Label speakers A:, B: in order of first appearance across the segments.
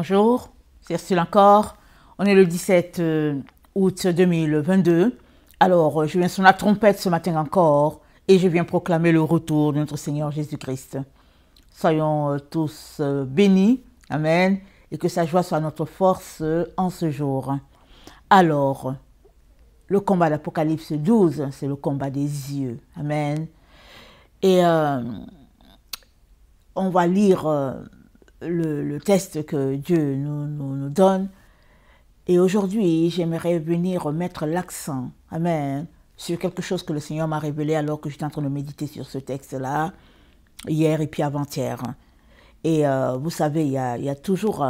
A: Bonjour, c'est Ursule encore. On est le 17 août 2022. Alors, je viens sur la trompette ce matin encore et je viens proclamer le retour de notre Seigneur Jésus-Christ. Soyons tous bénis, amen, et que sa joie soit notre force en ce jour. Alors, le combat d'Apocalypse 12, c'est le combat des yeux, amen. Et on va lire le texte que Dieu nous donne. Et aujourd'hui, j'aimerais venir mettre l'accent, amen, sur quelque chose que le Seigneur m'a révélé alors que j'étais en train de méditer sur ce texte-là, hier et puis avant-hier. Et vous savez, il y a toujours,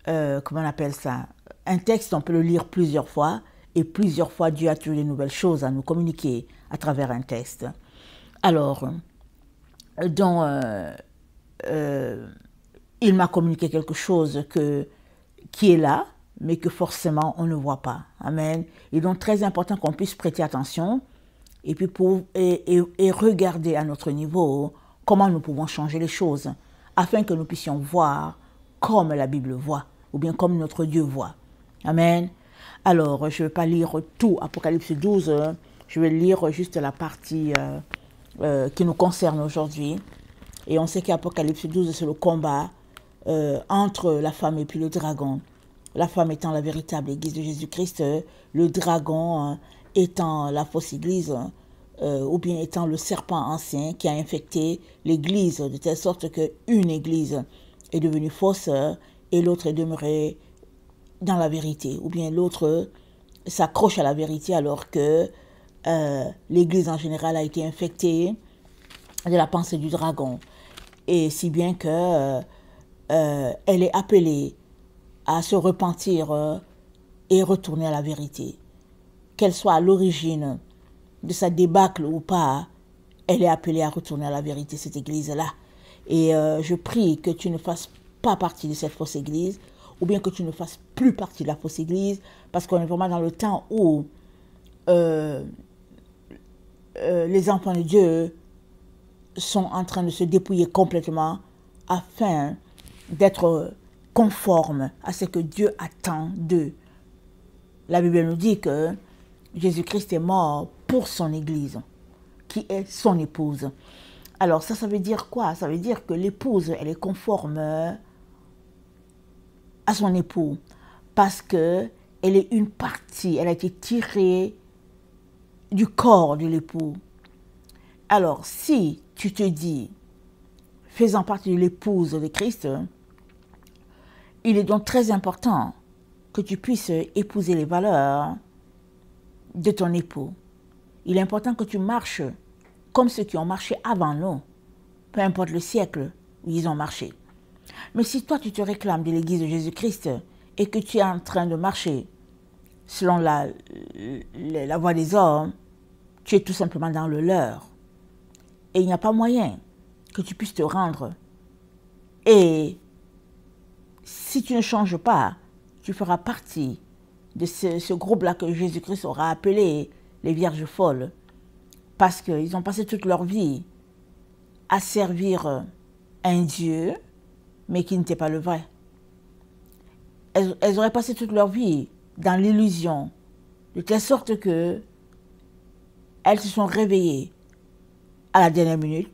A: comment on appelle ça, un texte, on peut le lire plusieurs fois, et plusieurs fois, Dieu a toujours de nouvelles choses à nous communiquer à travers un texte. Alors, il m'a communiqué quelque chose qui est là, mais que forcément on ne voit pas. Amen. Il est donc très important qu'on puisse prêter attention et puis et regarder à notre niveau comment nous pouvons changer les choses afin que nous puissions voir comme la Bible voit ou bien comme notre Dieu voit. Amen. Alors, je ne vais pas lire tout Apocalypse 12, je vais lire juste la partie qui nous concerne aujourd'hui. Et on sait qu'Apocalypse 12, c'est le combat entre la femme et puis le dragon. La femme étant la véritable église de Jésus-Christ, le dragon étant la fausse église, ou bien étant le serpent ancien qui a infecté l'église, de telle sorte qu'une église est devenue fausse et l'autre est demeurée dans la vérité, ou bien l'autre s'accroche à la vérité alors que l'église en général a été infectée de la pensée du dragon. Et si bien que elle est appelée à se repentir et retourner à la vérité. Qu'elle soit à l'origine de sa débâcle ou pas, elle est appelée à retourner à la vérité, cette église-là. Et je prie que tu ne fasses pas partie de cette fausse église, ou bien que tu ne fasses plus partie de la fausse église, parce qu'on est vraiment dans le temps où les enfants de Dieu sont en train de se dépouiller complètement afin d'être conformes à ce que Dieu attend d'eux. La Bible nous dit que Jésus-Christ est mort pour son Église, qui est son épouse. Alors ça veut dire quoi? Ça veut dire que l'épouse, elle est conforme à son époux, parce que elle est une partie, elle a été tirée du corps de l'époux. Alors si tu te dis, faisant partie de l'épouse de Christ, il est donc très important que tu puisses épouser les valeurs de ton époux. Il est important que tu marches comme ceux qui ont marché avant nous, peu importe le siècle où ils ont marché. Mais si toi, tu te réclames de l'Église de Jésus-Christ et que tu es en train de marcher selon la voie des hommes, tu es tout simplement dans le leur. Et il n'y a pas moyen que tu puisses te rendre. Et si tu ne changes pas, tu feras partie de ce groupe-là que Jésus-Christ aura appelé les vierges folles. Parce qu'ils ont passé toute leur vie à servir un Dieu, mais qui n'était pas le vrai. Elles auraient passé toute leur vie dans l'illusion, de telle sorte que elles se sont réveillées à la dernière minute,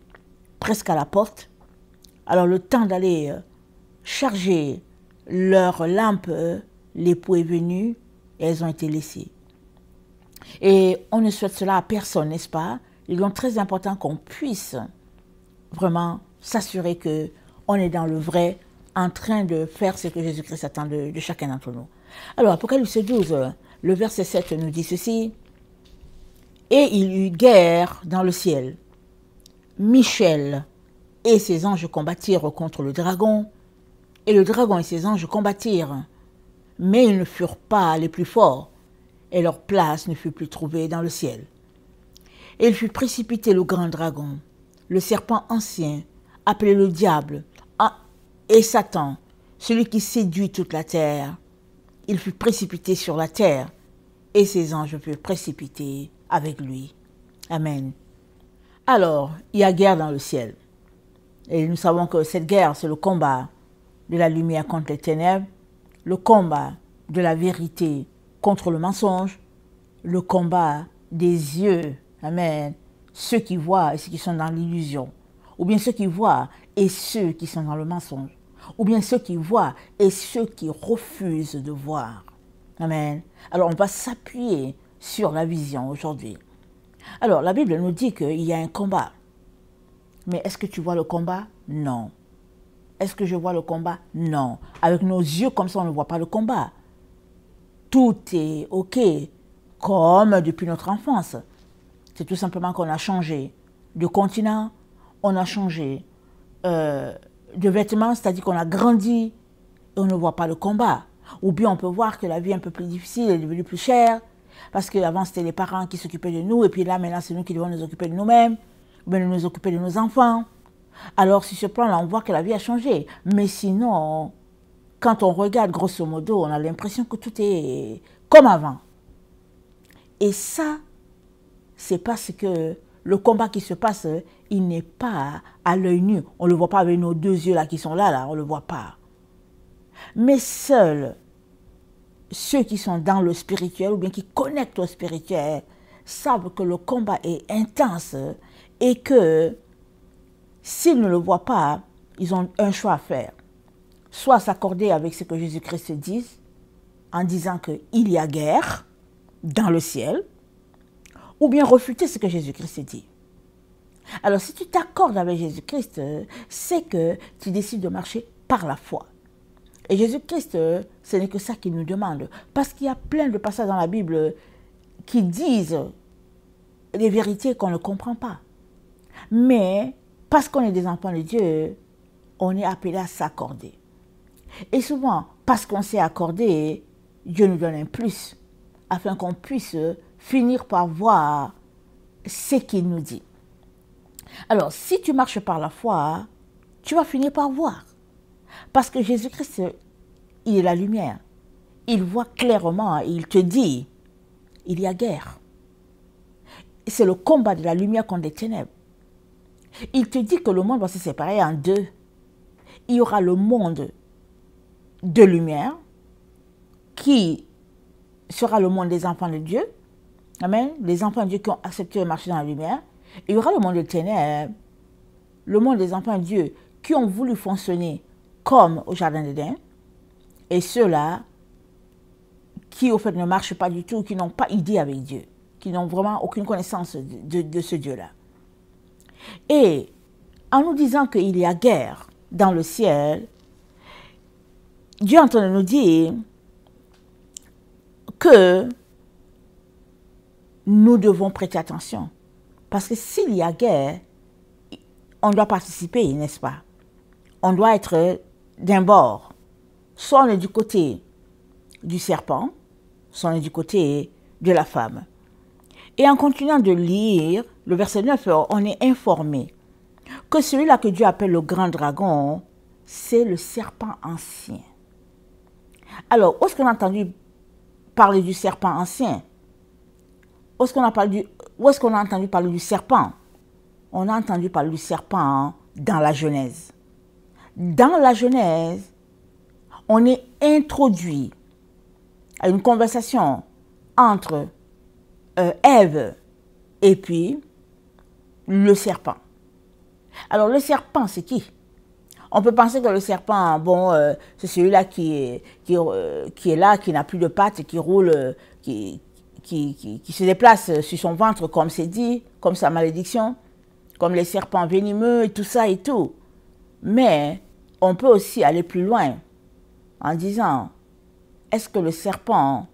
A: presque à la porte. Alors le temps d'aller charger leur lampe, l'époux est venu et elles ont été laissées. Et on ne souhaite cela à personne, n'est-ce pas? Il est donc très important qu'on puisse vraiment s'assurer qu'on est dans le vrai, en train de faire ce que Jésus-Christ attend de chacun d'entre nous. Alors, Apocalypse 12, le verset 7 nous dit ceci. « Et il y eut guerre dans le ciel. Michel et ses anges combattirent contre le dragon, et le dragon et ses anges combattirent, mais ils ne furent pas les plus forts, et leur place ne fut plus trouvée dans le ciel. Et il fut précipité le grand dragon, le serpent ancien, appelé le diable, et Satan, celui qui séduit toute la terre. Il fut précipité sur la terre, et ses anges furent précipités avec lui. » Amen. Alors, il y a guerre dans le ciel. Et nous savons que cette guerre, c'est le combat de la lumière contre les ténèbres, le combat de la vérité contre le mensonge, le combat des yeux, amen, ceux qui voient et ceux qui sont dans l'illusion, ou bien ceux qui voient et ceux qui sont dans le mensonge, ou bien ceux qui voient et ceux qui refusent de voir. Amen. Alors on va s'appuyer sur la vision aujourd'hui. Alors la Bible nous dit qu'il y a un combat. Mais est-ce que tu vois le combat? Non. Est-ce que je vois le combat? Non. Avec nos yeux comme ça, on ne voit pas le combat. Tout est OK, comme depuis notre enfance. C'est tout simplement qu'on a changé de continent, on a changé de vêtements, c'est-à-dire qu'on a grandi et on ne voit pas le combat. Ou bien on peut voir que la vie est un peu plus difficile, est devenue plus chère, parce qu'avant c'était les parents qui s'occupaient de nous, et puis là maintenant c'est nous qui devons nous occuper de nous-mêmes, ou bien nous occuper de nos enfants. Alors sur ce plan-là, on voit que la vie a changé. Mais sinon, quand on regarde grosso modo, on a l'impression que tout est comme avant. Et ça, c'est parce que le combat qui se passe, il n'est pas à l'œil nu. On ne le voit pas avec nos deux yeux là qui sont là, on ne le voit pas. Mais seuls ceux qui sont dans le spirituel ou bien qui connectent au spirituel savent que le combat est intense et que s'ils ne le voient pas, ils ont un choix à faire. Soit s'accorder avec ce que Jésus-Christ dit en disant qu'il y a guerre dans le ciel, ou bien refuter ce que Jésus-Christ dit. Alors si tu t'accordes avec Jésus-Christ, c'est que tu décides de marcher par la foi. Et Jésus-Christ, ce n'est que ça qu'il nous demande. Parce qu'il y a plein de passages dans la Bible qui disent des vérités qu'on ne comprend pas. Mais parce qu'on est des enfants de Dieu, on est appelé à s'accorder. Et souvent, parce qu'on s'est accordé, Dieu nous donne un plus, afin qu'on puisse finir par voir ce qu'il nous dit. Alors, si tu marches par la foi, tu vas finir par voir. Parce que Jésus-Christ, il est la lumière. Il voit clairement, il te dit, il y a guerre. C'est le combat de la lumière contre les ténèbres. Il te dit que le monde va se séparer en deux. Il y aura le monde de lumière, qui sera le monde des enfants de Dieu. Amen. Les enfants de Dieu qui ont accepté de marcher dans la lumière. Il y aura le monde des ténèbres, le monde des enfants de Dieu qui ont voulu fonctionner comme au jardin d'Éden, et ceux-là qui au fait ne marchent pas du tout, qui n'ont pas idée avec Dieu, qui n'ont vraiment aucune connaissance de ce Dieu-là. Et en nous disant qu'il y a guerre dans le ciel, Dieu est en train de nous dire que nous devons prêter attention. Parce que s'il y a guerre, on doit participer, n'est-ce pas? On doit être d'un bord. Soit on est du côté du serpent, soit on est du côté de la femme. Et en continuant de lire le verset 9, on est informé que celui-là que Dieu appelle le grand dragon, c'est le serpent ancien. Alors, où est-ce qu'on a entendu parler du serpent ancien? Où est-ce qu'on a entendu parler du serpent? On a entendu parler du serpent dans la Genèse. Dans la Genèse, on est introduit à une conversation entre Ève et puis le serpent. Alors, le serpent, c'est qui? On peut penser que le serpent, bon, c'est celui-là qui est là, qui n'a plus de pattes, qui roule, qui se déplace sur son ventre, comme c'est dit, comme sa malédiction, comme les serpents venimeux et tout ça et tout. Mais on peut aussi aller plus loin en disant, est-ce que le serpent,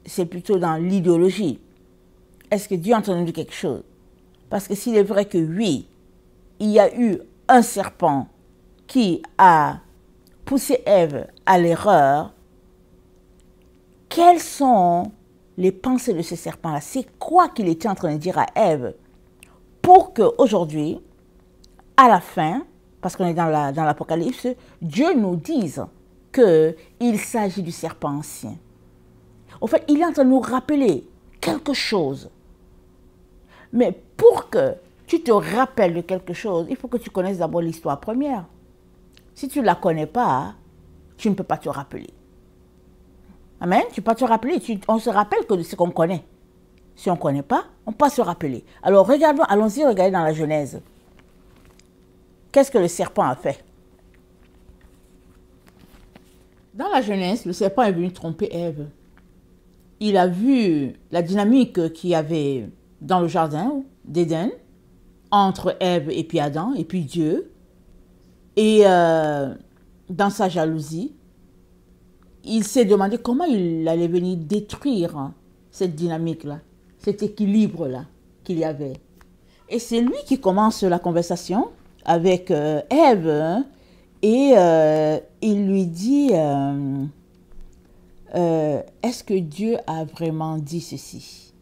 A: c'est plutôt dans l'idéologie? Est-ce que Dieu a entendu quelque chose? Parce que s'il est vrai que oui, il y a eu un serpent qui a poussé Ève à l'erreur, quelles sont les pensées de ce serpent-là? C'est quoi qu'il était en train de dire à Ève pour qu'aujourd'hui, à la fin, parce qu'on est dans l'Apocalypse, Dieu nous dise qu'il s'agit du serpent ancien. En fait, il est en train de nous rappeler quelque chose. Mais pour que tu te rappelles de quelque chose, il faut que tu connaisses d'abord l'histoire première. Si tu ne la connais pas, tu ne peux pas te rappeler. Amen. Tu ne peux pas te rappeler. On se rappelle que de ce qu'on connaît. Si on ne connaît pas, on ne peut pas se rappeler. Alors regardons, allons-y regarder dans la Genèse. Qu'est-ce que le serpent a fait? Dans la Genèse, le serpent est venu tromper Ève. Il a vu la dynamique qu'il y avait dans le jardin d'Éden entre Ève et puis Adam et puis Dieu. Et dans sa jalousie, il s'est demandé comment il allait venir détruire cette dynamique-là, cet équilibre-là qu'il y avait. Et c'est lui qui commence la conversation avec Ève, hein, et il lui dit, est-ce que Dieu a vraiment dit ceci?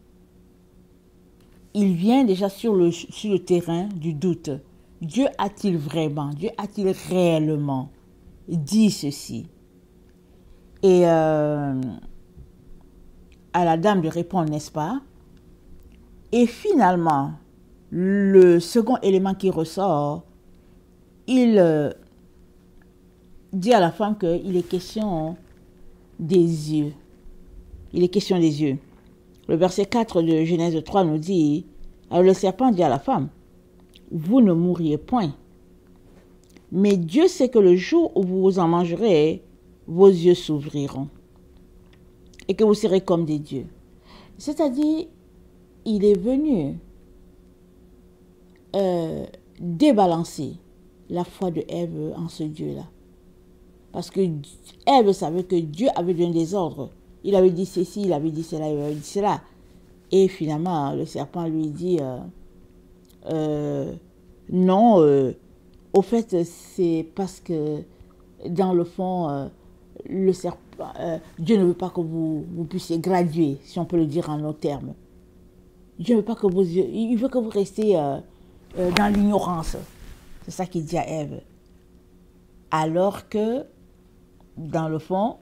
A: Il vient déjà sur le terrain du doute. Dieu a-t-il vraiment, Dieu a-t-il réellement dit ceci? Et à la dame de répondre, n'est-ce pas? Et finalement, le second élément qui ressort, il dit à la femme qu'il est question des yeux. Il est question des yeux. Le verset 4 de Genèse 3 nous dit, alors le serpent dit à la femme, vous ne mourriez point. Mais Dieu sait que le jour où vous en mangerez, vos yeux s'ouvriront et que vous serez comme des dieux. C'est-à-dire, il est venu débalancer la foi de Ève en ce Dieu-là. Parce que Ève savait que Dieu avait donné des ordres. Il avait dit ceci, il avait dit cela, il avait dit cela. Et finalement, le serpent lui dit, non, au fait, c'est parce que dans le fond, le serpent, Dieu ne veut pas que vous puissiez graduer, si on peut le dire en nos termes. Dieu ne veut pas que il veut que vous restiez dans l'ignorance. C'est ça qu'il dit à Ève. Alors que, dans le fond,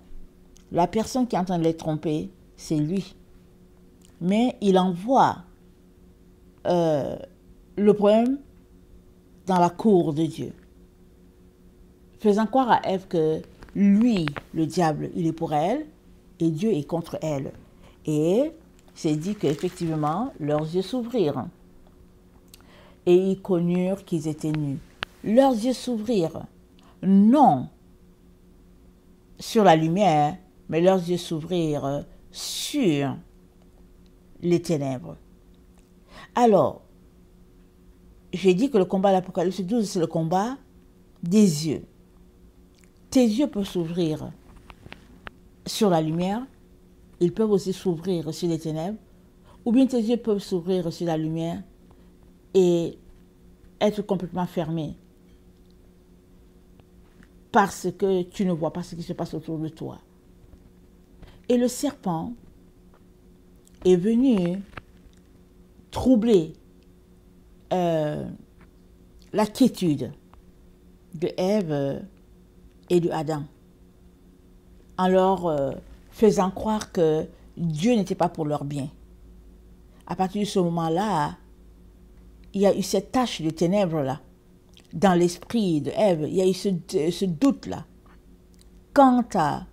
A: la personne qui est en train de les tromper, c'est lui. Mais il envoie le problème dans la cour de Dieu, faisant croire à Ève que lui, le diable, il est pour elle et Dieu est contre elle. Et c'est dit qu'effectivement, leurs yeux s'ouvrirent et ils connurent qu'ils étaient nus. Leurs yeux s'ouvrirent, non sur la lumière, mais leurs yeux s'ouvrirent sur les ténèbres. Alors, j'ai dit que le combat de l'Apocalypse 12, c'est le combat des yeux. Tes yeux peuvent s'ouvrir sur la lumière, ils peuvent aussi s'ouvrir sur les ténèbres, ou bien tes yeux peuvent s'ouvrir sur la lumière et être complètement fermés parce que tu ne vois pas ce qui se passe autour de toi. Et le serpent est venu troubler la quiétude de Ève et de Adam, en leur faisant croire que Dieu n'était pas pour leur bien. À partir de ce moment-là, il y a eu cette tache de ténèbres-là dans l'esprit de Ève. Il y a eu ce doute-là quant à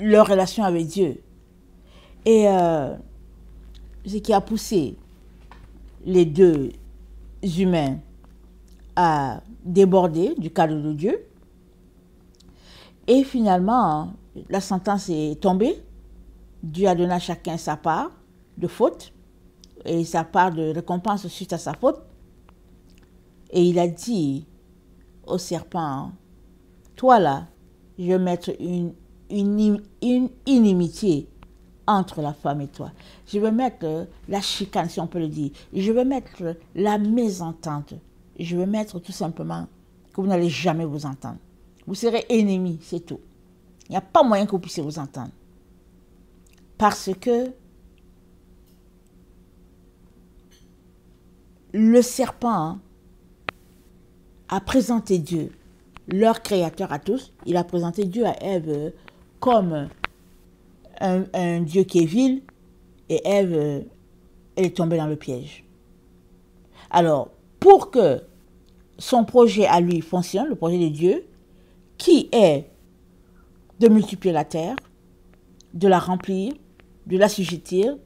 A: leur relation avec Dieu. Et ce qui a poussé les deux humains à déborder du cadre de Dieu. Et finalement, la sentence est tombée. Dieu a donné à chacun sa part de faute et sa part de récompense suite à sa faute. Et il a dit au serpent, toi là, je vais mettre une inimitié entre la femme et toi. Je vais mettre la chicane, si on peut le dire. Je vais mettre la mésentente. Je vais mettre tout simplement que vous n'allez jamais vous entendre. Vous serez ennemis, c'est tout. Il n'y a pas moyen que vous puissiez vous entendre. Parce que le serpent a présenté Dieu, leur créateur à tous. Il a présenté Dieu à Ève comme un Dieu qui est vil, et Ève, elle est tombée dans le piège. Alors, pour que son projet à lui fonctionne, le projet de Dieu, qui est de multiplier la terre, de la remplir, de l'assujettir.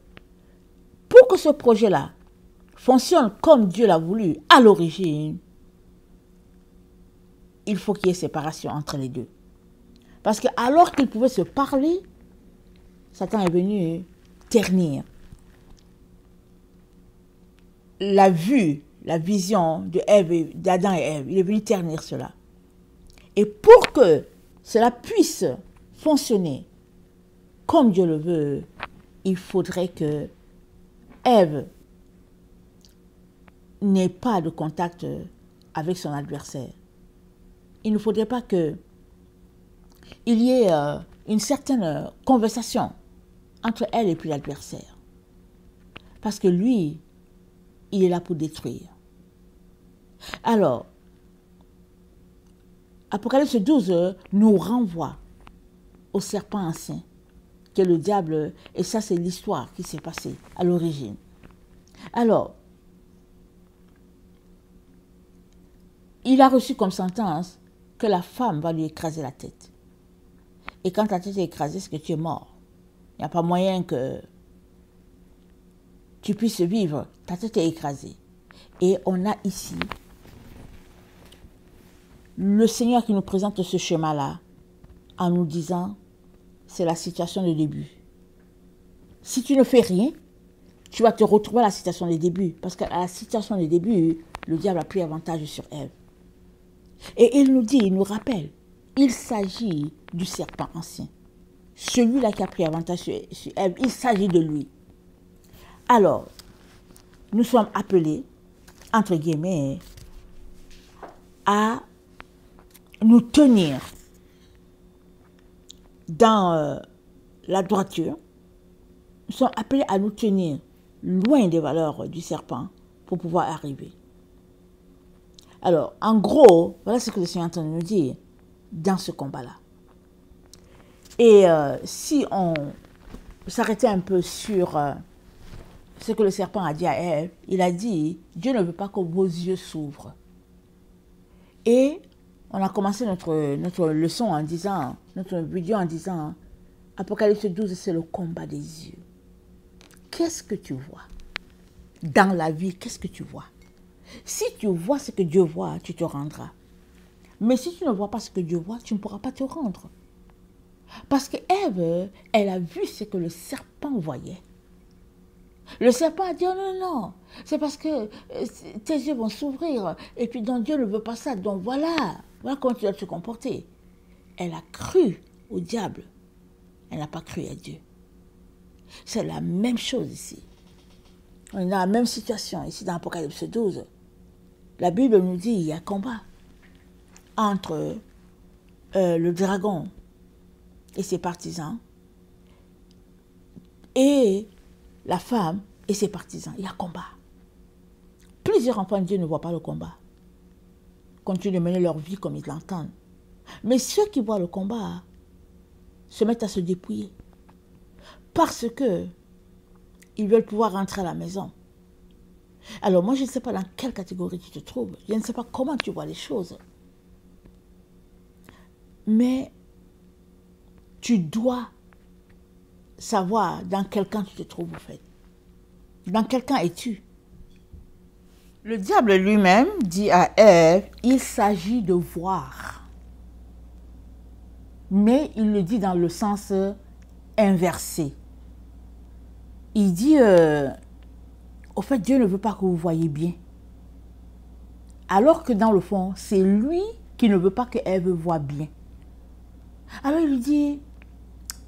A: Pour que ce projet-là fonctionne comme Dieu l'a voulu à l'origine, il faut qu'il y ait séparation entre les deux. Parce que alors qu'ils pouvaient se parler, Satan est venu ternir la vue, la vision d'Adam et Ève. Il est venu ternir cela. Et pour que cela puisse fonctionner comme Dieu le veut, il faudrait que Ève n'ait pas de contact avec son adversaire. Il ne faudrait pas qu'il y ait une certaine conversation entre elle et puis l'adversaire. Parce que lui, il est là pour détruire. Alors, Apocalypse 12 nous renvoie au serpent ancien, qui est le diable, et ça c'est l'histoire qui s'est passée à l'origine. Alors, il a reçu comme sentence que la femme va lui écraser la tête. Et quand ta tête est écrasée, c'est que tu es mort. Il n'y a pas moyen que tu puisses vivre. Ta tête est écrasée. Et on a ici le Seigneur qui nous présente ce schéma-là en nous disant, c'est la situation de début. Si tu ne fais rien, tu vas te retrouver à la situation de début. Parce qu'à la situation de début, le diable a pris avantage sur Ève. Et il nous dit, il nous rappelle, il s'agit du serpent ancien. Celui-là qui a pris avantage sur Ève, il s'agit de lui. Alors, nous sommes appelés, entre guillemets, à nous tenir dans la droiture. Nous sommes appelés à nous tenir loin des valeurs du serpent pour pouvoir arriver. Alors, en gros, voilà ce que le Seigneur est en train de nous dire dans ce combat-là. Et si on s'arrêtait un peu sur ce que le serpent a dit à Ève, il a dit, Dieu ne veut pas que vos yeux s'ouvrent. Et on a commencé notre leçon en disant, notre vidéo en disant, Apocalypse 12, c'est le combat des yeux. Qu'est-ce que tu vois? Dans la vie, qu'est-ce que tu vois? Si tu vois ce que Dieu voit, tu te rendras. Mais si tu ne vois pas ce que Dieu voit, tu ne pourras pas te rendre. Parce que Ève, elle a vu ce que le serpent voyait. Le serpent a dit, oh non, non, c'est parce que tes yeux vont s'ouvrir. Et puis, donc, Dieu ne veut pas ça. Donc, voilà comment tu dois te comporter. Elle a cru au diable. Elle n'a pas cru à Dieu. C'est la même chose ici. On est dans la même situation ici dans Apocalypse 12. La Bible nous dit qu'il y a un combat entre le dragon et ses partisans et la femme et ses partisans. Il y a combat. Plusieurs enfants de Dieu ne voient pas le combat. Continuent de mener leur vie comme ils l'entendent. Mais ceux qui voient le combat se mettent à se dépouiller. Parce que ils veulent pouvoir rentrer à la maison. Alors moi, je ne sais pas dans quelle catégorie tu te trouves. Je ne sais pas comment tu vois les choses. Mais tu dois savoir dans quel camp tu te trouves, en fait. Dans quel camp es-tu? Le diable lui-même dit à Ève, il s'agit de voir. Mais il le dit dans le sens inversé. Il dit, au fait, Dieu ne veut pas que vous voyez bien. Alors que dans le fond, c'est lui qui ne veut pas que Ève voie bien. Alors il lui dit,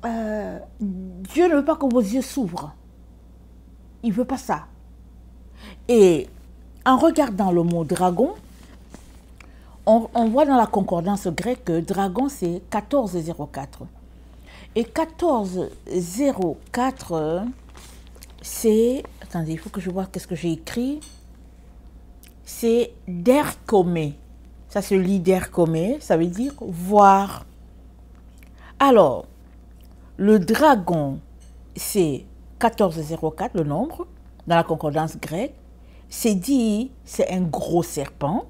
A: Dieu ne veut pas que vos yeux s'ouvrent. Il ne veut pas ça. Et en regardant le mot dragon, on voit dans la concordance grecque que dragon c'est 1404. Et 1404, c'est... Attendez, il faut que je vois qu'est-ce que j'ai écrit. C'est derkomé. Ça se lit derkomé, ça veut dire voir. Alors, le dragon, c'est 1404, le nombre, dans la concordance grecque. C'est dit, c'est un gros serpent.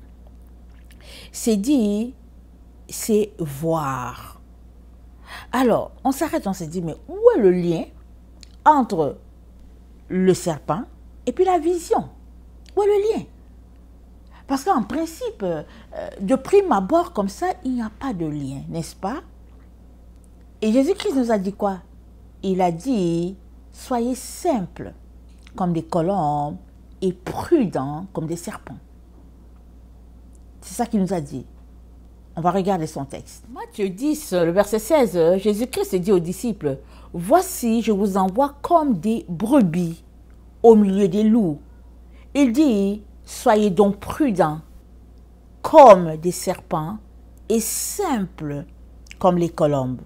A: C'est dit, c'est voir. Alors, on s'arrête, on se dit, mais où est le lien entre le serpent et puis la vision? Où est le lien? Parce qu'en principe, de prime abord comme ça, il n'y a pas de lien, n'est-ce pas? Et Jésus-Christ nous a dit quoi? Il a dit, soyez simples comme des colombes et prudents comme des serpents. C'est ça qu'il nous a dit. On va regarder son texte. Matthieu 10, le verset 16, Jésus-Christ dit aux disciples, « Voici, je vous envoie comme des brebis au milieu des loups. » Il dit, « Soyez donc prudents comme des serpents et simples comme les colombes. »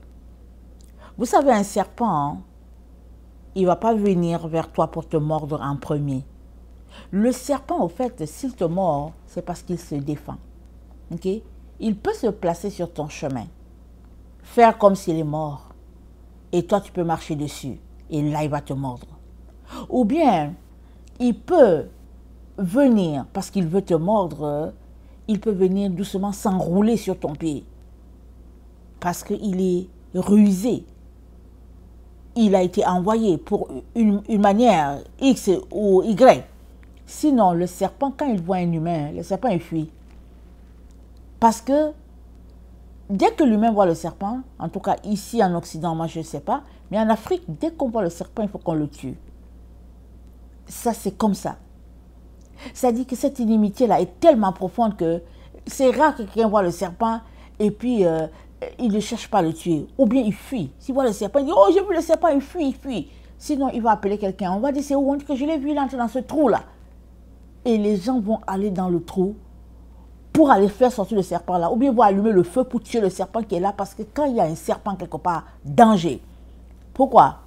A: Vous savez, un serpent, il ne va pas venir vers toi pour te mordre en premier. Le serpent, au fait, s'il te mord, c'est parce qu'il se défend. Okay? Il peut se placer sur ton chemin, faire comme s'il est mort, et toi tu peux marcher dessus, et là il va te mordre. Ou bien, il peut venir, parce qu'il veut te mordre, il peut venir doucement s'enrouler sur ton pied, parce qu'il est rusé. Il a été envoyé pour une manière X ou Y. Sinon, le serpent, quand il voit un humain, le serpent il fuit. Parce que dès que l'humain voit le serpent, en tout cas ici en Occident, moi je ne sais pas, mais en Afrique, dès qu'on voit le serpent, il faut qu'on le tue. Ça, c'est comme ça. Ça dit que cette inimitié-là est tellement profonde que c'est rare que quelqu'un voit le serpent et puis il ne cherche pas à le tuer. Ou bien il fuit. S'il voit le serpent, il dit « Oh, j'ai vu le serpent, il fuit, il fuit. » Sinon, il va appeler quelqu'un. On va dire « C'est où? On dit que je l'ai vu, il entre dans ce trou-là. » Et les gens vont aller dans le trou pour aller faire sortir le serpent là, ou bien vont allumer le feu pour tuer le serpent qui est là, parce que quand il y a un serpent quelque part, danger. Pourquoi?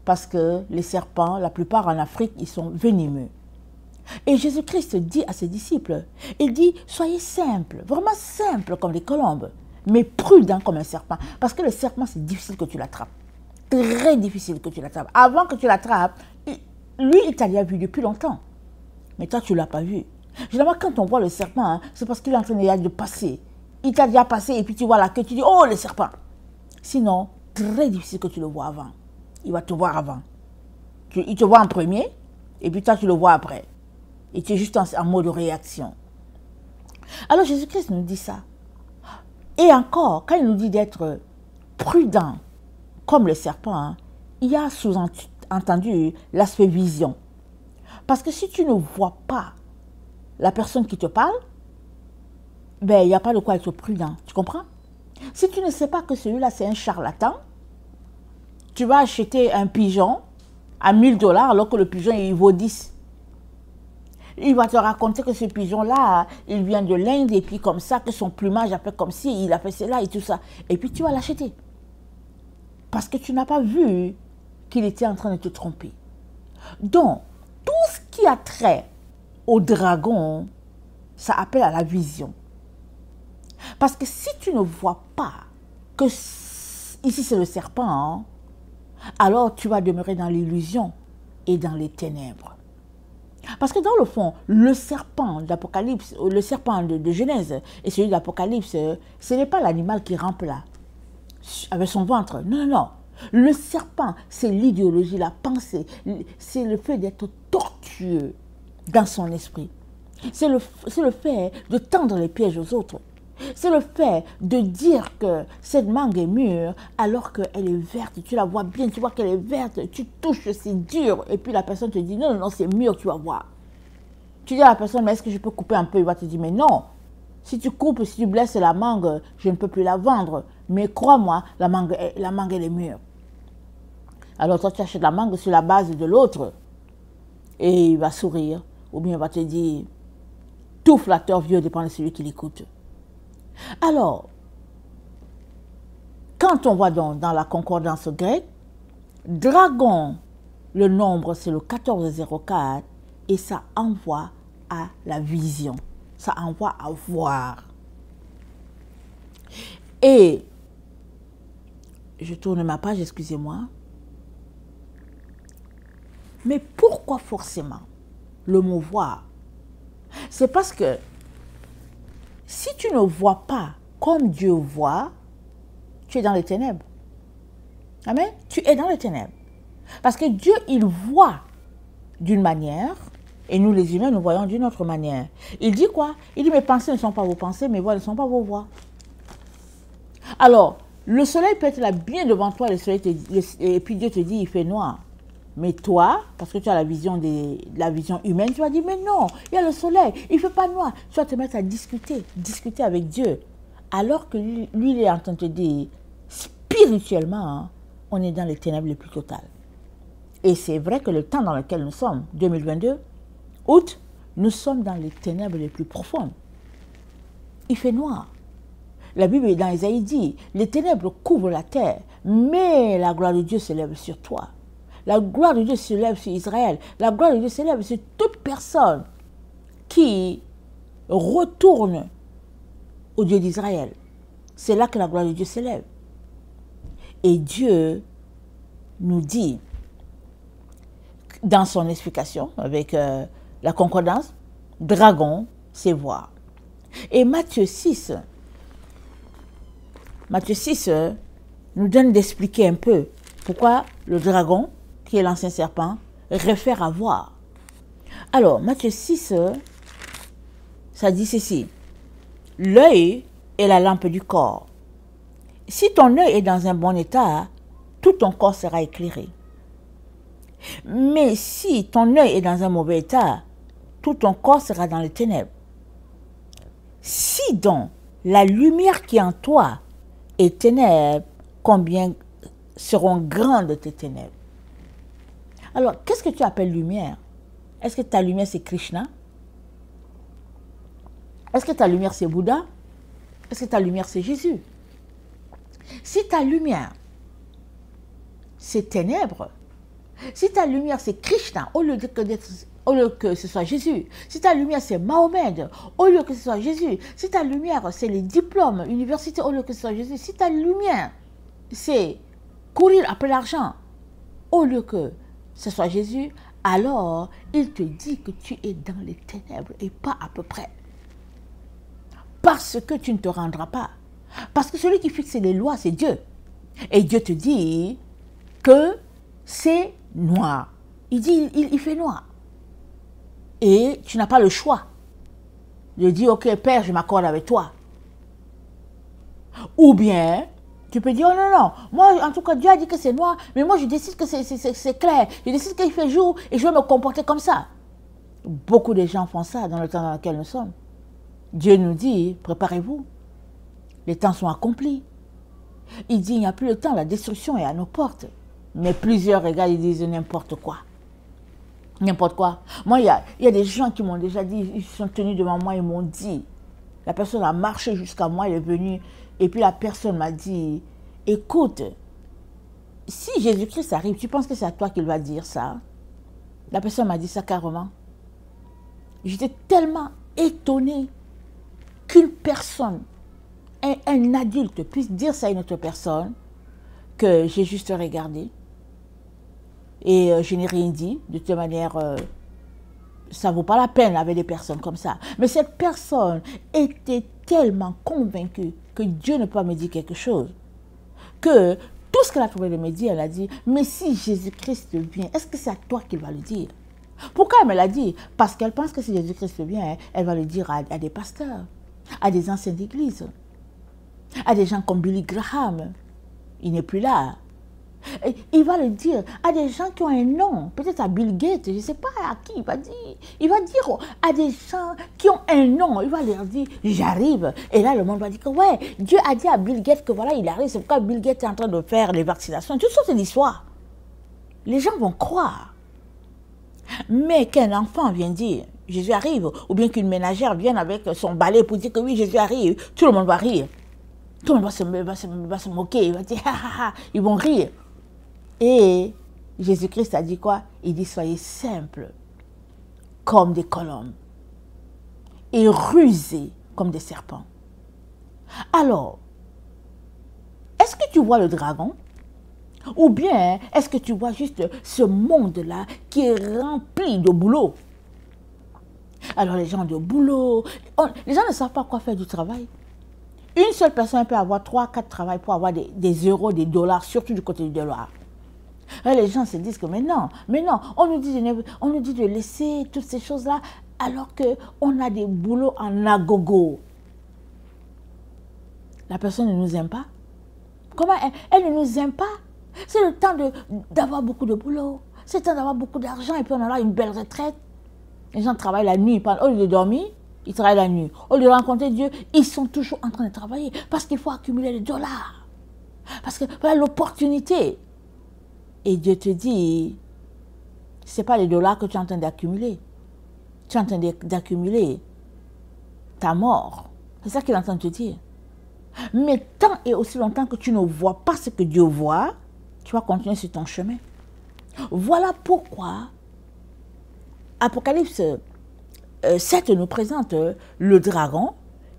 A: Parce que les serpents, la plupart en Afrique, ils sont venimeux. Et Jésus-Christ dit à ses disciples, il dit, soyez simples, vraiment simples comme les colombes, mais prudents comme un serpent. Parce que le serpent, c'est difficile que tu l'attrapes. Très difficile que tu l'attrapes. Avant que tu l'attrapes, lui, il t'a déjà vu depuis longtemps. Mais toi, tu ne l'as pas vu. Généralement, quand on voit le serpent, hein, c'est parce qu'il est en train de passer. Il t'a déjà passé et puis tu vois la queue, tu dis, oh, le serpent. Sinon, très difficile que tu le vois avant. Il va te voir avant. Il te voit en premier et puis toi, tu le vois après. Et tu es juste en mode réaction. Alors, Jésus-Christ nous dit ça. Et encore, quand il nous dit d'être prudent comme le serpent, hein, il y a sous-entendu l'aspect vision. Parce que si tu ne vois pas la personne qui te parle, ben, il n'y a pas de quoi être prudent. Tu comprends? Si tu ne sais pas que celui-là, c'est un charlatan, tu vas acheter un pigeon à 1000 $ alors que le pigeon, il vaut 10. Il va te raconter que ce pigeon-là, il vient de l'Inde et puis comme ça, que son plumage a fait comme si, il a fait cela et tout ça. Et puis tu vas l'acheter. Parce que tu n'as pas vu qu'il était en train de te tromper. Donc, tout ce qui a trait au dragon, ça appelle à la vision. Parce que si tu ne vois pas que ici c'est le serpent, hein, alors tu vas demeurer dans l'illusion et dans les ténèbres. Parce que dans le fond, le serpent d'Apocalypse, le serpent de Genèse et celui d'Apocalypse, ce n'est pas l'animal qui rampe là, avec son ventre. Non, non, non. Le serpent, c'est l'idéologie, la pensée, c'est le fait d'être tortueux dans son esprit. C'est le fait de tendre les pièges aux autres. C'est le fait de dire que cette mangue est mûre alors qu'elle est verte. Tu la vois bien, tu vois qu'elle est verte, tu touches, c'est dur. Et puis la personne te dit, non, non, non, c'est mûr, tu vas voir. Tu dis à la personne, mais est-ce que je peux couper un peu? Il va te dire, mais non. Si tu coupes, si tu blesses la mangue, je ne peux plus la vendre. Mais crois-moi, la mangue, elle est mûre. Alors toi, tu achètes la mangue sur la base de l'autre. Et il va sourire. Ou bien il va te dire, tout flatteur vieux dépend de celui qui l'écoute. Alors, quand on voit dans la concordance grecque, dragon, le nombre c'est le 1404 et ça envoie à la vision, ça envoie à voir. Et, je tourne ma page, excusez-moi, mais pourquoi forcément le mot voir? C'est parce que si tu ne vois pas comme Dieu voit, tu es dans les ténèbres. Amen. Tu es dans les ténèbres. Parce que Dieu, il voit d'une manière, et nous les humains, nous voyons d'une autre manière. Il dit quoi? Il dit, mes pensées ne sont pas vos pensées, mes voix ne sont pas vos voix. Alors, le soleil peut être là bien devant toi, et puis Dieu te dit, il fait noir. Mais toi, parce que tu as la vision humaine, tu vas dire, mais non, il y a le soleil, il ne fait pas noir. Tu vas te mettre à discuter avec Dieu. Alors que lui, il est en train de te dire, spirituellement, hein, on est dans les ténèbres les plus totales. Et c'est vrai que le temps dans lequel nous sommes, 2022, août, nous sommes dans les ténèbres les plus profondes. Il fait noir. La Bible dans Isaïe dit, les ténèbres couvrent la terre, mais la gloire de Dieu se lève sur toi. La gloire de Dieu se lève sur Israël. La gloire de Dieu se lève sur toute personne qui retourne au Dieu d'Israël. C'est là que la gloire de Dieu s'élève. Et Dieu nous dit, dans son explication, avec la concordance, dragon, c'est voir. Et Matthieu 6 nous donne d'expliquer un peu pourquoi le dragon, qui est l'ancien serpent, réfère à voir. Alors, Matthieu 6, ça dit ceci. L'œil est la lampe du corps. Si ton œil est dans un bon état, tout ton corps sera éclairé. Mais si ton œil est dans un mauvais état, tout ton corps sera dans les ténèbres. Si donc la lumière qui est en toi est ténèbres, combien seront grandes tes ténèbres? Alors, qu'est-ce que tu appelles lumière? Est-ce que ta lumière c'est Krishna? Est-ce que ta lumière c'est Bouddha? Est-ce que ta lumière c'est Jésus? Si ta lumière c'est ténèbres, si ta lumière c'est Krishna, au lieu que ce soit Jésus, si ta lumière c'est Mahomet, au lieu que ce soit Jésus, si ta lumière c'est les diplômes universitaires, au lieu que ce soit Jésus, si ta lumière c'est courir après l'argent, au lieu que ce soit Jésus, alors il te dit que tu es dans les ténèbres et pas à peu près. Parce que tu ne te rendras pas. Parce que celui qui fixe les lois, c'est Dieu. Et Dieu te dit que c'est noir. Il dit, il fait noir. Et tu n'as pas le choix de dire, ok, Père, je m'accorde avec toi. Ou bien, tu peux dire, oh non, non, moi, en tout cas, Dieu a dit que c'est noir, mais moi, je décide que c'est clair. Je décide qu'il fait jour et je vais me comporter comme ça. Beaucoup de gens font ça dans le temps dans lequel nous sommes. Dieu nous dit, préparez-vous. Les temps sont accomplis. Il dit, il n'y a plus le temps, la destruction est à nos portes. Mais plusieurs regardent, ils disent n'importe quoi. N'importe quoi. Moi, il y a des gens qui m'ont déjà dit, ils sont tenus devant moi, ils m'ont dit, la personne a marché jusqu'à moi, elle est venue, et puis la personne m'a dit, écoute, si Jésus-Christ arrive, tu penses que c'est à toi qu'il va dire ça? La personne m'a dit ça carrément. J'étais tellement étonnée qu'une personne, un adulte puisse dire ça à une autre personne, que j'ai juste regardé. Et je n'ai rien dit. De toute manière, ça ne vaut pas la peine avec des personnes comme ça. Mais cette personne était tellement convaincue que Dieu ne peut pas me dire quelque chose, que tout ce qu'elle a trouvé de me dire, elle a dit, mais si Jésus-Christ vient, est-ce que c'est à toi qu'il va le dire? Pourquoi elle me l'a dit? Parce qu'elle pense que si Jésus-Christ vient, elle va le dire à des pasteurs, à des anciens d'église, à des gens comme Billy Graham. Il n'est plus là. Et il va le dire à des gens qui ont un nom, peut-être à Bill Gates, je ne sais pas à qui il va dire. Il va dire à des gens qui ont un nom, il va leur dire, j'arrive. Et là, le monde va dire que ouais, Dieu a dit à Bill Gates que voilà, il arrive, c'est pourquoi Bill Gates est en train de faire les vaccinations. Toutes sortes d'histoires. Les gens vont croire. Mais qu'un enfant vient dire, Jésus arrive, ou bien qu'une ménagère vienne avec son balai pour dire que oui, Jésus arrive, tout le monde va rire. Tout le monde va se moquer, il va dire, ils vont rire. Et Jésus-Christ a dit quoi? Il dit, soyez simples comme des colombes et rusés comme des serpents. Alors, est-ce que tu vois le dragon? Ou bien, est-ce que tu vois juste ce monde-là qui est rempli de boulot? Alors les gens ont du boulot. Les gens ne savent pas quoi faire du travail. Une seule personne peut avoir 3, 4 travails pour avoir des euros, des dollars, surtout du côté du dollar. Et les gens se disent que mais non, on nous dit de laisser toutes ces choses-là alors qu'on a des boulots en agogo. La personne ne nous aime pas. Comment elle ne nous aime pas? C'est le temps d'avoir beaucoup de boulot. C'est le temps d'avoir beaucoup d'argent et puis on aura une belle retraite. Les gens travaillent la nuit. Au lieu de dormir, ils travaillent la nuit. Au lieu de rencontrer Dieu, ils sont toujours en train de travailler parce qu'il faut accumuler les dollars. Parce que voilà l'opportunité. Et Dieu te dit, ce n'est pas les dollars que tu es en train d'accumuler. Tu es en train d'accumuler ta mort. C'est ça qu'il est en train de te dire. Mais tant et aussi longtemps que tu ne vois pas ce que Dieu voit, tu vas continuer sur ton chemin. Voilà pourquoi Apocalypse 7 nous présente le dragon,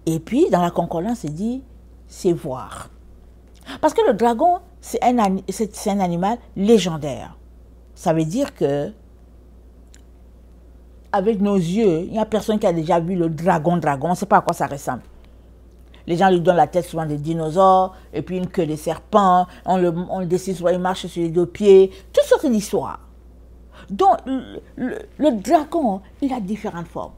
A: et puis dans la concordance, il dit, c'est voir. Parce que le dragon, c'est un animal légendaire. Ça veut dire que, avec nos yeux, il n'y a personne qui a déjà vu le dragon. On ne sait pas à quoi ça ressemble. Les gens lui donnent la tête souvent des dinosaures, et puis une queue de serpent, on le dessine souvent, il marche sur les 2 pieds, toutes sortes d'histoires. Donc, le dragon, il a différentes formes.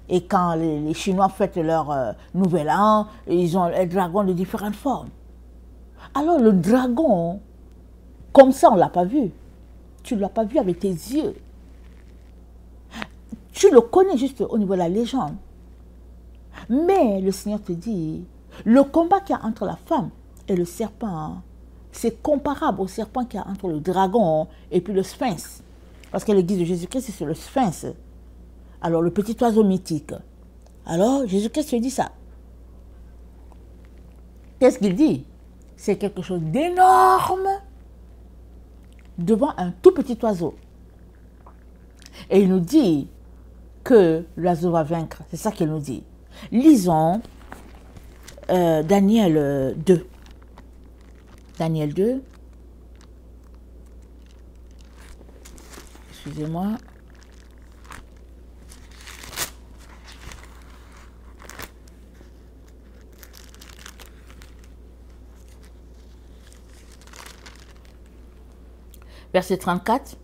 A: Et quand les Chinois fêtent leur nouvel an, ils ont les dragons de différentes formes. Alors le dragon, comme ça, on ne l'a pas vu. Tu ne l'as pas vu avec tes yeux. Tu le connais juste au niveau de la légende. Mais le Seigneur te dit, le combat qu'il y a entre la femme et le serpent, c'est comparable au serpent qu'il y a entre le dragon et puis le sphinx. Parce que l'église de Jésus-Christ, c'est le sphinx. Alors, le petit oiseau mythique. Alors, Jésus-Christ te dit ça. Qu'est-ce qu'il dit? C'est quelque chose d'énorme devant un tout petit oiseau. Et il nous dit que l'oiseau va vaincre. C'est ça qu'il nous dit. Lisons Daniel 2. Daniel 2. Excusez-moi. Verset 34.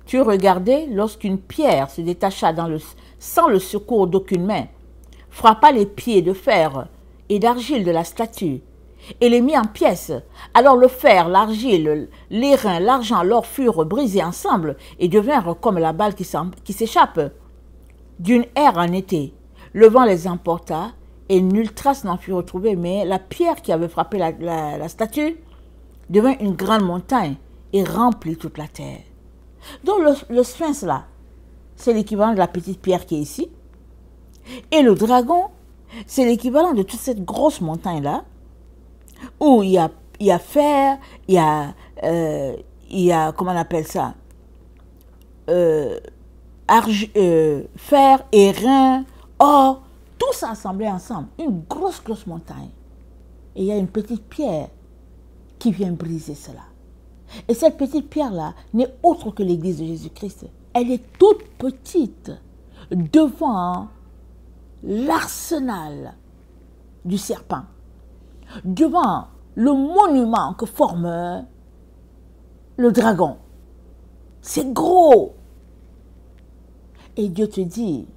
A: Tu regardais lorsqu'une pierre se détacha sans le secours d'aucune main, frappa les pieds de fer et d'argile de la statue, et les mit en pièces. Alors le fer, l'argile, l'airain, l'argent, l'or furent brisés ensemble et devinrent comme la balle qui s'échappe d'une ère en été. Le vent les emporta et nulle trace n'en fut retrouvée, mais la pierre qui avait frappé la statue devint une grande montagne et remplit toute la terre. Donc le sphinx là, c'est l'équivalent de la petite pierre qui est ici. Et le dragon, c'est l'équivalent de toute cette grosse montagne là, où il y a fer, il y a comment on appelle ça, fer, airain, or, tout ça assemblé ensemble, une grosse montagne. Et il y a une petite pierre qui vient briser cela. Et cette petite pierre-là n'est autre que l'église de Jésus-Christ. Elle est toute petite devant l'arsenal du serpent, devant le monument que forme le dragon. C'est gros. Et Dieu te dit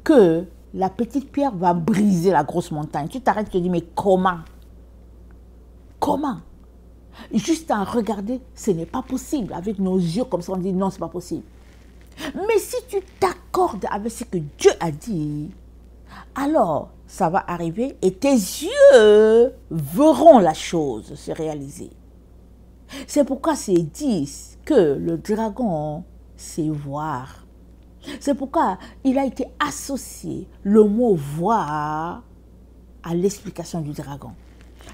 A: que la petite pierre va briser la grosse montagne. Tu t'arrêtes et tu te dis, mais comment? Comment? Juste à regarder, ce n'est pas possible. Avec nos yeux comme ça, on dit non, ce n'est pas possible. Mais si tu t'accordes avec ce que Dieu a dit, alors ça va arriver et tes yeux verront la chose se réaliser. C'est pourquoi c'est dit que le dragon, c'est voir. C'est pourquoi il a été associé le mot voir à l'explication du dragon.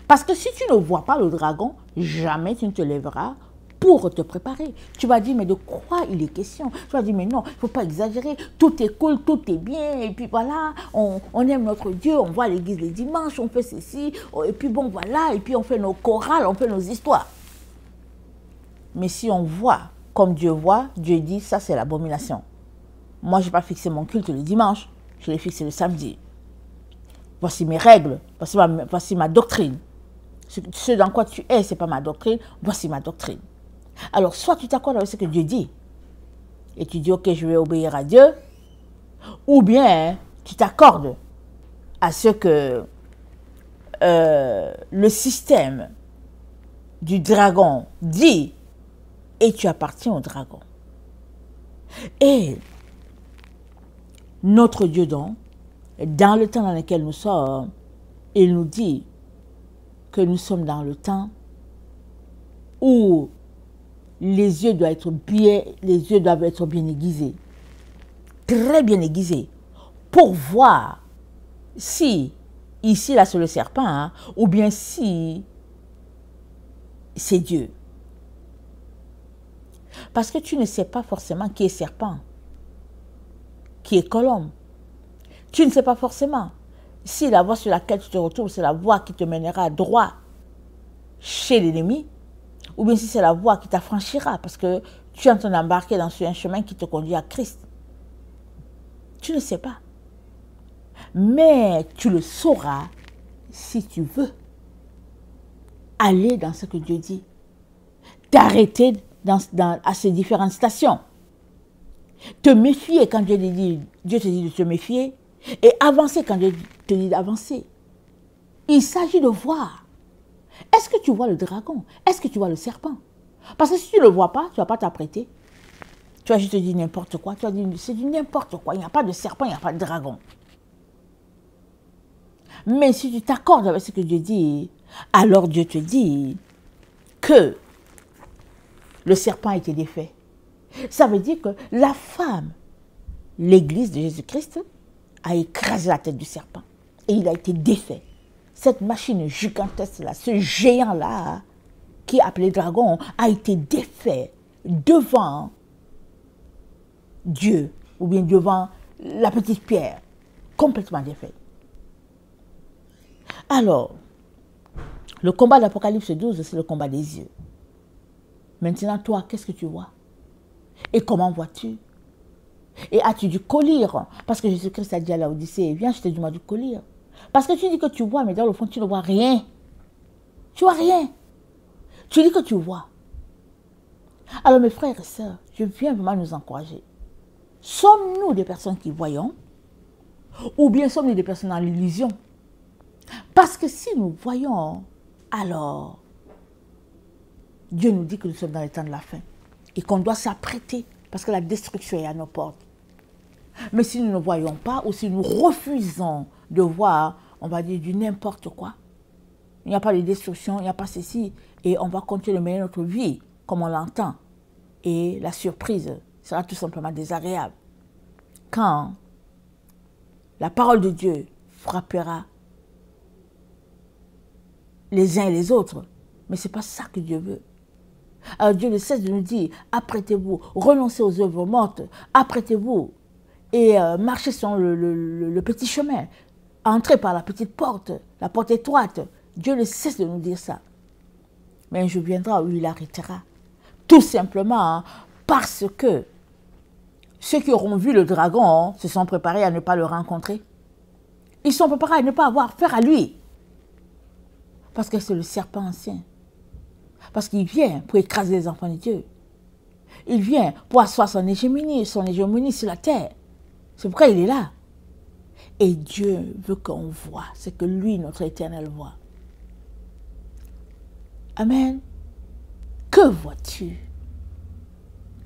A: Parce que si tu ne vois pas le dragon, jamais tu ne te lèveras pour te préparer. Tu vas dire, mais de quoi il est question? Tu vas dire, mais non, il ne faut pas exagérer. Tout est cool, tout est bien. Et puis voilà, on aime notre Dieu, on va à l'église les dimanches, on fait ceci. Et puis bon, voilà, et puis on fait nos chorales, on fait nos histoires. Mais si on voit comme Dieu voit, Dieu dit, ça c'est l'abomination. Moi, je n'ai pas fixé mon culte le dimanche, je l'ai fixé le samedi. Voici mes règles, voici ma doctrine. Ce dans quoi tu es, ce n'est pas ma doctrine, voici ma doctrine. Alors, soit tu t'accordes avec ce que Dieu dit, et tu dis, ok, je vais obéir à Dieu, ou bien tu t'accordes à ce que le système du dragon dit, et tu appartiens au dragon. Et notre Dieu donc, dans le temps dans lequel nous sommes, il nous dit que nous sommes dans le temps où les yeux doivent être bien aiguisés, très bien aiguisés, pour voir si, ici là c'est le serpent, hein, ou bien si c'est Dieu. Parce que tu ne sais pas forcément qui est serpent, qui est colombe. Tu ne sais pas forcément si la voie sur laquelle tu te retrouves, c'est la voie qui te mènera droit chez l'ennemi, ou bien si c'est la voie qui t'affranchira, parce que tu es en train d'embarquer dans un chemin qui te conduit à Christ. Tu ne sais pas. Mais tu le sauras si tu veux aller dans ce que Dieu dit. T'arrêter à ces différentes stations. Te méfier quand Dieu te dit de te méfier. Et avancer quand Dieu te dit d'avancer. Il s'agit de voir. Est-ce que tu vois le dragon? Est-ce que tu vois le serpent? Parce que si tu ne le vois pas, tu ne vas pas t'apprêter. Tu vas juste te dire n'importe quoi. Tu vas dire c'est du n'importe quoi. Il n'y a pas de serpent, il n'y a pas de dragon. Mais si tu t'accordes avec ce que Dieu dit, alors Dieu te dit que le serpent a été défait. Ça veut dire que la femme, l'église de Jésus-Christ, a écrasé la tête du serpent. Et il a été défait. Cette machine gigantesque-là, ce géant-là, qui est appelé dragon, a été défait devant Dieu, ou bien devant la petite pierre, complètement défait. Alors, le combat d'Apocalypse 12, c'est le combat des yeux. Maintenant, toi, qu'est-ce que tu vois? Et comment vois-tu? Et as-tu du collyre? Parce que Jésus-Christ a dit à Laodicée, viens, je te demande du collyre. Parce que tu dis que tu vois, mais dans le fond, tu ne vois rien. Tu vois rien. Tu dis que tu vois. Alors, mes frères et sœurs, je viens vraiment nous encourager. Sommes-nous des personnes qui voyons? Ou bien sommes-nous des personnes dans l'illusion? Parce que si nous voyons, alors, Dieu nous dit que nous sommes dans les temps de la fin. Et qu'on doit s'apprêter, parce que la destruction est à nos portes. Mais si nous ne voyons pas, ou si nous refusons de voir, on va dire du n'importe quoi, il n'y a pas de destruction, il n'y a pas ceci, et on va continuer de mener notre vie comme on l'entend. Et la surprise sera tout simplement désagréable. Quand la parole de Dieu frappera les uns et les autres, mais ce n'est pas ça que Dieu veut. Alors Dieu ne cesse de nous dire, apprêtez-vous, renoncez aux œuvres mortes, apprêtez-vous et marchez sur le petit chemin, entrez par la petite porte, la porte étroite. Dieu ne cesse de nous dire ça. Mais un jour viendra où il arrêtera. Tout simplement parce que ceux qui auront vu le dragon se sont préparés à ne pas le rencontrer. Ils sont préparés à ne pas avoir affaire à lui. Parce que c'est le serpent ancien. Parce qu'il vient pour écraser les enfants de Dieu. Il vient pour asseoir son hégémonie sur la terre. C'est pourquoi il est là. Et Dieu veut qu'on voit ce que lui, notre Éternel, voit. Amen. Que vois-tu?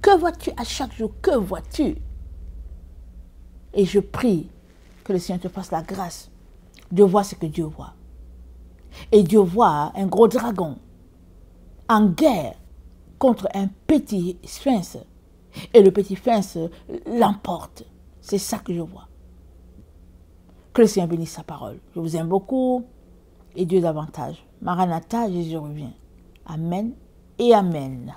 A: Que vois-tu à chaque jour? Que vois-tu? Et je prie que le Seigneur te fasse la grâce de voir ce que Dieu voit. Et Dieu voit un gros dragon en guerre contre un petit sphinx. Et le petit sphinx l'emporte. C'est ça que je vois. Que le Seigneur bénisse sa parole. Je vous aime beaucoup et Dieu davantage. Maranatha, Jésus revient. Amen et Amen.